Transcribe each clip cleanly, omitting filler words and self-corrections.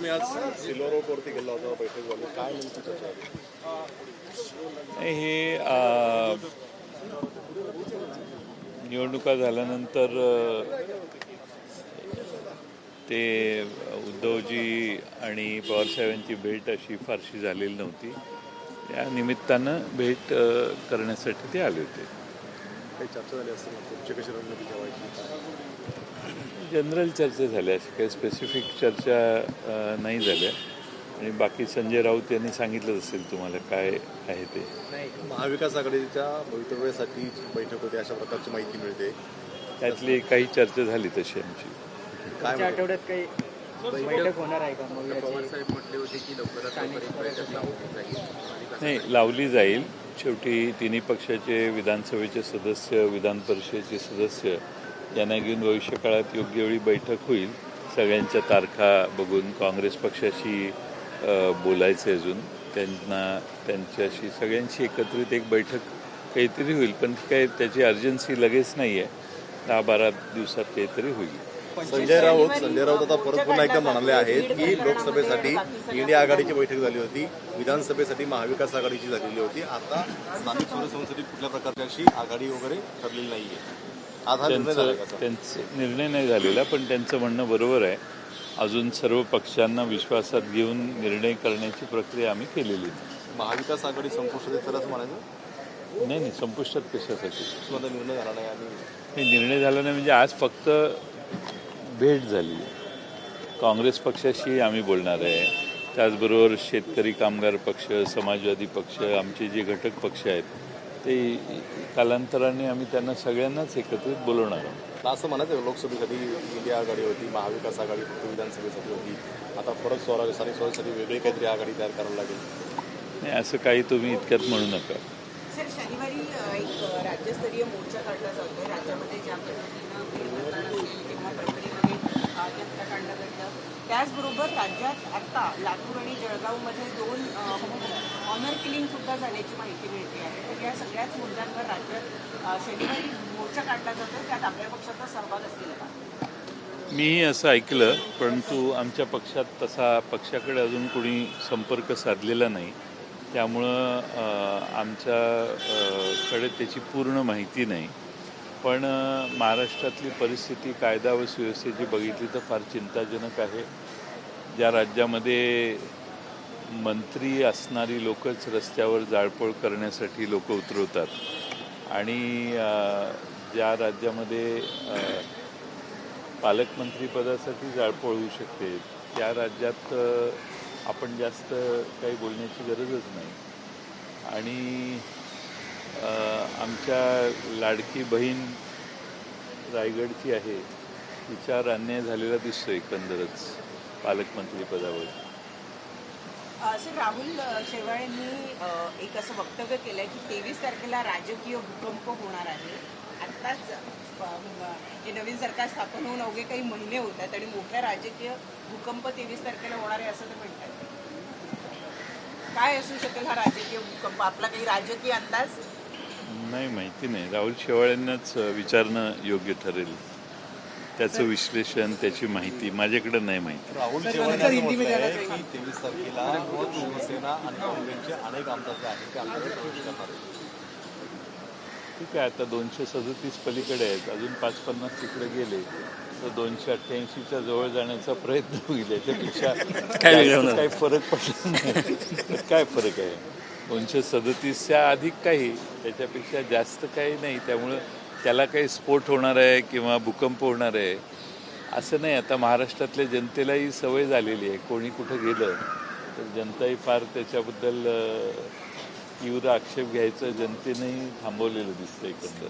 तुम्ही आज सिल्वर गेला होता, बैठक झाली, काय नेमकी चर्चा झाली? हे निवडणुका झाल्यानंतर ते उद्धवजी आणि पवारसाहेबांची भेट अशी फारशी झालेली नव्हती. त्या निमित्तानं भेट करण्यासाठी ते आले होते. काही चर्चा झाली असते ना, पुढची कशी रणनीती ठेवायची? जनरल चर्चा झाल्या, अशी काही स्पेसिफिक चर्चा नाही झाल्या. आणि बाकी संजय राऊत यांनी सांगितलंच असेल तुम्हाला काय आहे ते. महाविकास आघाडीच्या भवितव्यासाठी बैठक होती अशा प्रकारची माहिती मिळते. त्यातली काही चर्चा झाली तशी आमची. काय आठवड्यात काही बैठक होणार आहे का? पवारसाहेब म्हटले होते की लवकरात नाही, लावली जाईल. शेवटी तिन्ही पक्षाचे विधानसभेचे सदस्य, विधान परिषदेचे सदस्य यांना घेऊन भविष्य काळात योग्य वेळी बैठक होईल. सगळ्यांच्या तारखा बघून काँग्रेस पक्षाशी बोलायचं अजून त्यांच्याशी सगळ्यांशी एकत्रित एक बैठक काहीतरी होईल. पण काय त्याची अर्जन्सी लगेच नाही आहे. 10-12 दिवसात काहीतरी होईल. संजय राऊत आता परत पुन्हा एकदा म्हणाले आहेत की लोकसभेसाठी इंडिया आघाडीची बैठक झाली होती, विधानसभेसाठी महाविकास आघाडीची झालेली होती. आता स्थानिक स्वराज्य संस्थेसाठी कुठल्या प्रकारची आघाडी वगैरे ठरलेली नाहीये. त्यांचा निर्णय नाही झालेला, पण त्यांचं म्हणणं बरोबर आहे. अजून सर्व पक्षांना विश्वासात घेऊन निर्णय करण्याची प्रक्रिया आम्ही केलेली नाही. महाविकास आघाडी संपुष्टात तरच म्हणायचं नाही, संपुष्टात कशासाठी? निर्णय झाला नाही आणि हे निर्णय झाला नाही म्हणजे आज फक्त भेट झाली. काँग्रेस पक्षाशी आम्ही बोलणार आहे, त्याचबरोबर शेतकरी कामगार पक्ष, समाजवादी पक्ष, आमचे जे घटक पक्ष आहेत ते कालांतराने आम्ही त्यांना सगळ्यांनाच एकत्रित बोलवणार आहोत. असं म्हणायचं लोकसभेसाठी इंडिया आघाडी होती, महाविकास आघाडी फक्त विधानसभेसाठी होती, आता परत स्थानिक स्वराज्यासाठी वेगळी काहीतरी आघाडी तयार करावी लागेल. नाही, असं काही तुम्ही इतक्यात म्हणू नका. सर, शनिवारी एक राज्यस्तरीय मोर्चा काढला जातोय. राज्यामध्ये ज्या पद्धतीनं फेरमतदान असेल किंवा प्रक्रियेमध्ये हत्याकांड घडलं, त्याचबरोबर राज्यात आता लातूर आणि जळगावमध्ये 2 ऑनर किलिंग सुद्धा झाल्याची माहिती मिळते आहे. तर या सगळ्याच मुद्द्यांवर राज्यात शनिवारी मोर्चा काढला जातोय. त्यात आपल्या पक्षाचा सहभाग असेल का? मीही असं ऐकलं, परंतु आमच्या पक्षात तसा पक्षाकडे अजून कोणी संपर्क साधलेला नाही. त्यामुळं आमच्याकडे त्याची पूर्ण माहिती नाही. पण महाराष्ट्रातली परिस्थिती कायदा व सुव्यवस्थेची बघितली तर फार चिंताजनक आहे. ज्या राज्यामध्ये मंत्री असणारी लोकच रस्त्यावर जाळपोळ करण्यासाठी लोक उतरवतात आणि ज्या राज्यामध्ये पालकमंत्रीपदासाठी जाळपोळ होऊ शकते त्या राज्यात आपण जास्त काही बोलण्याची गरजच नाही. आणि आमच्या लाडकी बहीण रायगडची आहे, तिच्यावर अन्याय झालेला दिसतो एकंदरच पालकमंत्रीपदावर. सर, राहुल शेवाळेंनी एक असं वक्तव्य केलं की 23 तारखेला राजकीय भूकंप होणार आहे. आत्ताच हे नवीन सरकार स्थापन होऊन अवघे काही महिने होत आहेत आणि मोठ्या राजकीय भूकंप 23 तारखेला होणार आहे असं ते म्हणतात. काय असू शकेल हा राजकीय भूकंप? आपला काही राजकीय अंदाज? नाही, माहिती नाही. राहुल शेवाळेंनाच विचारणं योग्य ठरेल. त्याचं विश्लेषण, त्याची माहिती माझ्याकडे नाही माहिती. राहुल शेवाळे की 23 तारखेला शिवसेना आणि काँग्रेसचे अनेक आमदार जे आहेत ते आमच्याकडे प्रवेश करणार आहेत. ठीक आहे, आता 237 पलीकडे आहेत, अजून 5-50 तिकडे गेले तर 288च्या जवळ जाण्याचा प्रयत्न होईल. याच्यापेक्षा काही फरक पडला नाही. काय फरक आहे? 237च्या अधिक काही, त्याच्यापेक्षा जास्त काही नाही. त्यामुळं त्याला काही स्फोट होणार आहे किंवा भूकंप होणार आहे असं नाही. आता महाराष्ट्रातल्या जनतेलाही सवय झालेली आहे. कोणी कुठं गेलं तर जनताही फार त्याच्याबद्दल तीव्र आक्षेप घ्यायचं जनतेनेही थांबवलेलं दिसतं एकंदर.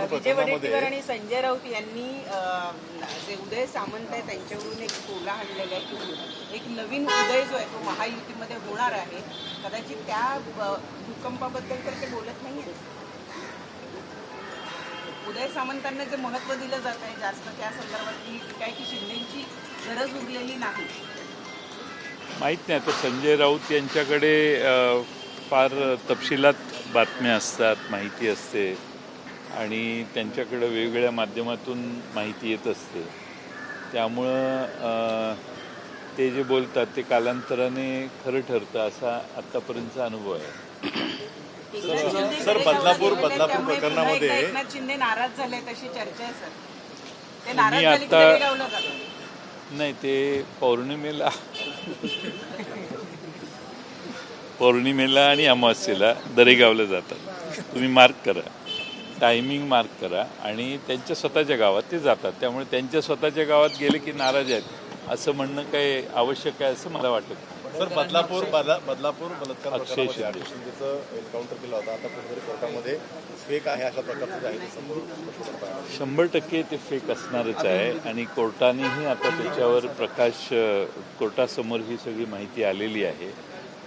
विजय वडेट्टीवार आणि संजय राऊत यांनी जे उदय सामंत आहे त्यांच्यावरून एक टोला आणलेला आहे की एक नवीन उदय जो आहे तो महायुतीमध्ये होणार आहे. कदाचित त्या भूकंपाबद्दल तर ते बोलत नाही आहेत. उदय सामंतांना जे महत्त्व दिलं जात आहे जास्त, त्या संदर्भात ही टीका आहे की शिंदेची गरज उरलेली नाही. माहीत नाही. आता संजय राऊत यांच्याकडे फार तपशिलात बातम्या असतात, माहिती असते आणि त्यांच्याकडं वेगवेगळ्या माध्यमातून माहिती येत असते. त्यामुळं ते जे बोलतात ते कालांतराने खरं ठरतं असा आतापर्यंतचा अनुभव आहे. एकनाथ शिंदे सर, कडे बदलापूर गेलेले, त्यामुळे प्रकरणामध्ये- पुन्हा एकदा एकनाथ शिंदे नाराज झाले अशी चर्चा आहे सर. ते नाराज मी झाले की आता- दरेगावला जातात. नाही, ते पौर्णिमेला आणि अमावस्येला दरेगावला जातात. तुम्ही मार्क करा, टायमिंग मार्क करा, आणि त्यांच्या स्वतःच्या गावात ते जातात. त्यामुळे त्यांच्या स्वतःच्या गावात गेले की नाराज आहेत असं म्हणणं काही आवश्यक आहे असं मला वाटत नाही. सर, बदलापूर बलात्कार अक्षय प्रकरणामध्ये शिंदे. अक्षय शिंदेचं एन्काउंटर केलं होतं. आता कुठेतरी कोर्टामध्ये फेक आहे अशा प्रकारचं जे आहे ते समोर स्पष्ट करत आहे. 100% ते फेक असणारच आहे, आणि कोर्टानेही आता त्याच्यावर कोर्टासमोर ही सगळी माहिती आलेली आहे.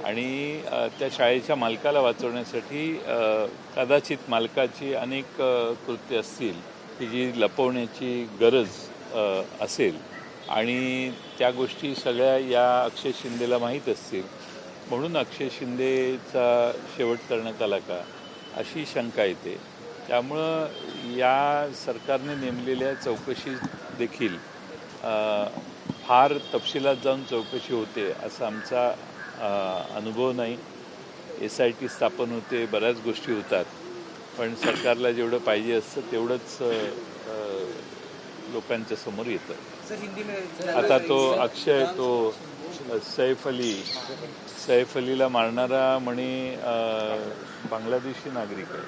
आणि त्या शाळेच्या मालकाला वाचवण्यासाठी कदाचित मालकाची अनेक कृत्य असतील की जी लपवण्याची गरज असेल, आणि त्या गोष्टी सगळ्या या अक्षय शिंदेला माहीत असतील, म्हणून अक्षय शिंदेचा शेवट करण्यात आला का अशी शंका येते. त्यामुळं या सरकारने नेमलेल्या चौकशी देखील फार तपशिलात जाऊन चौकशी होते असा आमचा अनुभव नाही. SIT स्थापन होते, बऱ्याच गोष्टी होतात, पण सरकारला जेवढं पाहिजे असतं तेवढंच लोकांच्या समोर येतं. सर हिंदी में आता तो अक्षय, तो सैफ अलीला मारणारा म्हणे बांगलादेशी नागरिक आहे.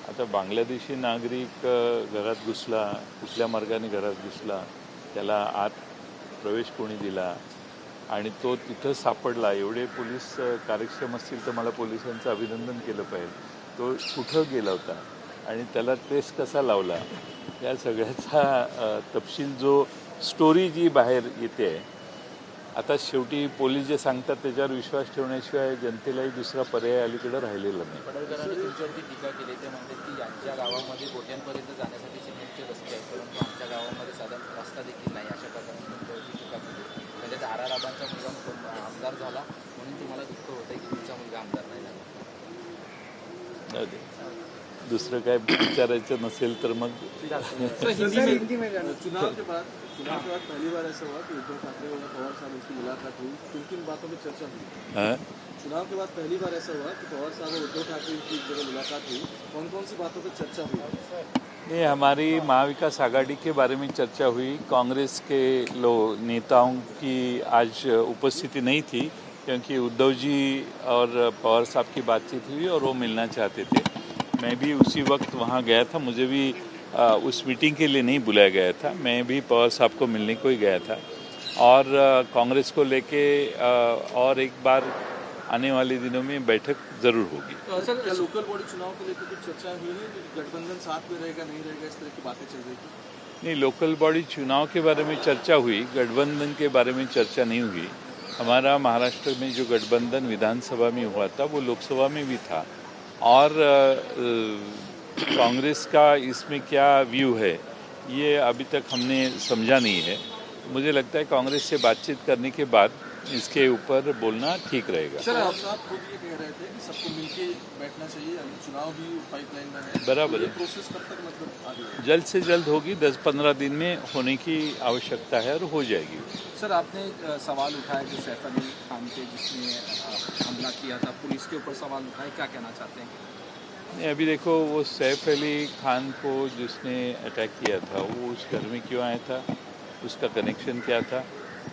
आता बांगलादेशी नागरिक घरात घुसला, कुठल्या मार्गाने घरात घुसला, त्याला आत प्रवेश कोणी दिला, आणि तो तिथं सापडला. एवढे पोलीस कार्यक्षम असतील तर मला पोलिसांचं अभिनंदन केलं पाहिजे. तो कुठं गेला होता आणि त्याला ट्रेस कसा लावला, या सगळ्याचा तपशील, जो स्टोरी जी बाहेर येते आहे. आता शेवटी पोलीस जे सांगतात त्याच्यावर विश्वास ठेवण्याशिवाय जनतेलाही दुसरा पर्याय अलीकडे राहिलेला नाही. पडळकरांनी तुमच्यावरती टीका केली. ते म्हणतात की यांच्या गावामध्ये गोट्यांपर्यंत जाण्यासाठी सिमेंटचे रस्ते आहेत, परंतु आमच्या गावामध्ये साधारण रस्ता देखील नाही, अशा प्रकारे तुमच्यावरती टीका केली. म्हणजे आराराबांचा मुलगा आमदार झाला म्हणून तुम्हाला दुःख होतं की तुमचा मुलगा आमदार नाही झाला. दुसरं काय विचारायचं नसेल तर मग हिंदी में जाना। चुनाव के बाद पहली बार ऐसा हुआ कि उद्धव ठाकरे और पवार साहब उनकी मुलाकात हुई, किन किन बातों पर चर्चा हुई? हाँ? चुनाव के बाद पहली बार ऐसा हुआ कि पवार साहब और उद्धव ठाकरे की एक जगह मुलाकात हुई, कौन कौन सी बातों पर चर्चा हुई? ये हमारी महाविकास आघाड़ी के बारे में चर्चा हुई। कांग्रेस के नेताओं की आज उपस्थिति नहीं थी, क्योंकि उद्धव जी और पवार साहब की बातचीत हुई और वो मिलना चाहते थे। मैं भी उसी वक्त वहाँ गया था, मुझे भी उस मीटिंग के लिए नहीं बुलाया गया था, मैं भी पवार साहब को मिलने को ही गया था। और कांग्रेस को लेके और एक बार आने वाले दिनों में बैठक ज़रूर होगी। क्या लोकल बॉडी चुनाव को लेकर कुछ चर्चा हुई है? गठबंधन साथ में रहेगा नहीं रहेगा, इस तरह की बातें चल रही थी? नहीं, लोकल बॉडी चुनाव के बारे में चर्चा हुई, गठबंधन के बारे में चर्चा नहीं हुई। हमारा महाराष्ट्र में जो गठबंधन विधानसभा में हुआ था वो लोकसभा में भी था, और कांग्रेस का इसमें क्या व्यू है ये अभी तक हमने समझा नहीं है। मुझे लगता है कांग्रेस से बातचीत करने के बाद इसके ऊपर बोलना ठीक रहेगा। सर, आप साहब खुद ये कह रहे थे कि सबको मिलके बैठना चाहिए, अभी चुनाव भी पाइपलाइन में है, बराबर तो ये है। प्रोसेस कब तक मतलब आगे? जल्द से जल्द होगी, 10-15 दिन में होने की आवश्यकता है और हो जाएगी। सर, आपने एक सवाल उठाया जो सैफ अली खान पे जिसने हमला किया था, पुलिस के ऊपर सवाल उठाए, क्या कहना चाहते हैं? नहीं, अभी देखो, वो सैफ अली खान को जिसने अटैक किया था वो उस घर में क्यों आया था, उसका कनेक्शन क्या था,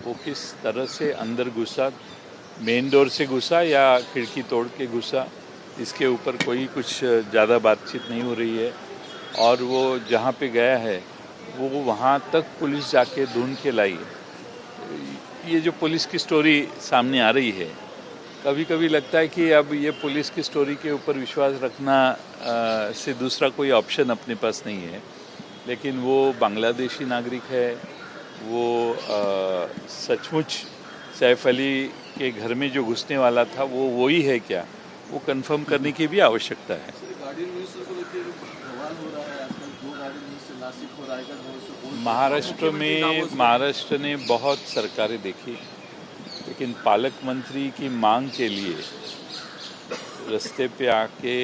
वो किस तरह से अंदर घुसा, मेन डोर से घुसा या खिड़की तोड़ के घुसा, इसके ऊपर कोई कुछ ज़्यादा बातचीत नहीं हो रही है। और वो जहाँ पे गया है वो वहाँ तक पुलिस जाके ढूंढ के लाई। ये जो पुलिस की स्टोरी सामने आ रही है, कभी कभी लगता है कि अब ये पुलिस की स्टोरी के ऊपर विश्वास रखना से दूसरा कोई ऑप्शन अपने पास नहीं है। लेकिन वो बांग्लादेशी नागरिक है, वो सचमुच सैफ अली के घर में जो घुसने वाला था वो वही है क्या, वो कंफर्म करने की भी आवश्यकता है। गार्डियन मिनिस्टर को लेकर बवाल हो रहा है आजकल, 2 गार्डियन मिनिस्टर नासिक और रायगढ़ में से महाराष्ट्र ने बहुत सरकारें देखी, लेकिन पालक मंत्री की मांग के लिए रास्ते पे आके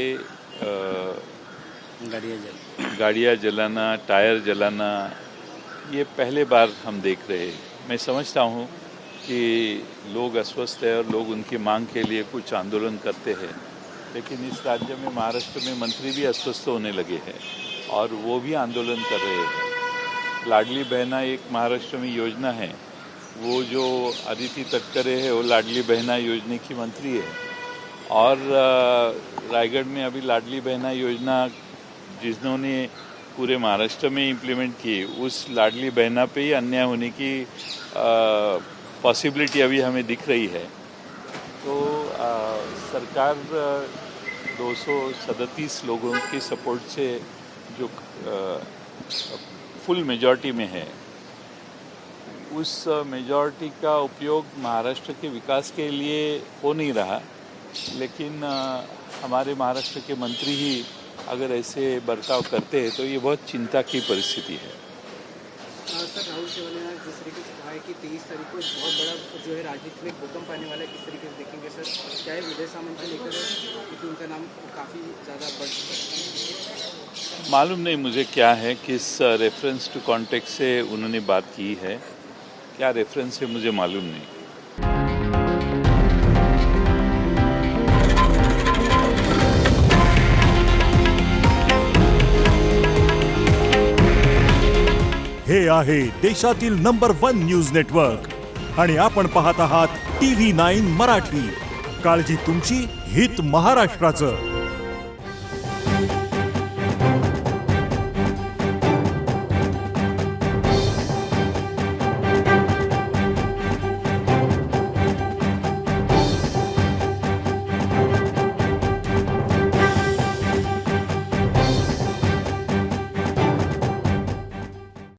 गाड़ियाँ जलाना, टायर जलाना, ये पहले बार हम देख रहे हैं। मैं समझता हूँ कि लोग अस्वस्थ हैं और लोग उनकी मांग के लिए कुछ आंदोलन करते हैं, लेकिन इस राज्य में महाराष्ट्र में मंत्री भी अस्वस्थ होने लगे हैं और वो भी आंदोलन कर रहे हैं। लाडली बहना एक महाराष्ट्र में योजना है, वो जो अदिति तटकरे है वो लाडली बहना योजना की मंत्री है, और रायगढ़ में अभी लाडली बहना योजना जिन्होंने पूरे महाराष्ट्र में इम्प्लीमेंट की, उस लाडली बहना पे ही अन्याय होने की पॉसिबिलिटी अभी हमें दिख रही है। तो सरकार 237 लोगों के सपोर्ट से जो फुल मेजॉरिटी में है, उस मेजॉरिटी का उपयोग महाराष्ट्र के विकास के लिए हो नहीं रहा, लेकिन हमारे महाराष्ट्र के मंत्री ही अगर ऐसे बर्ताव करते हैं तो ये बहुत चिंता की परिस्थिति है। सर, राहुल शेवालिया ने जिस तरीके से कहा है कि 23 तारीख को एक बहुत बड़ा जो है राजनीति में भूकंप आने वाला है, किस तरीके से देखेंगे सर? क्या है विजय सामंत को लेकर है, क्योंकि उनका नाम काफ़ी ज़्यादा बढ़ चुका है? मालूम नहीं मुझे क्या है, किस रेफरेंस टू कॉन्टेक्स्ट से उन्होंने बात की है, क्या रेफरेंस है मुझे मालूम नहीं। हे आहे देशातील नंबर 1 न्यूज नेटवर्क आणि आपण पाहत आहात TV9 मराठी. काळजी तुमची, हित महाराष्ट्राचं.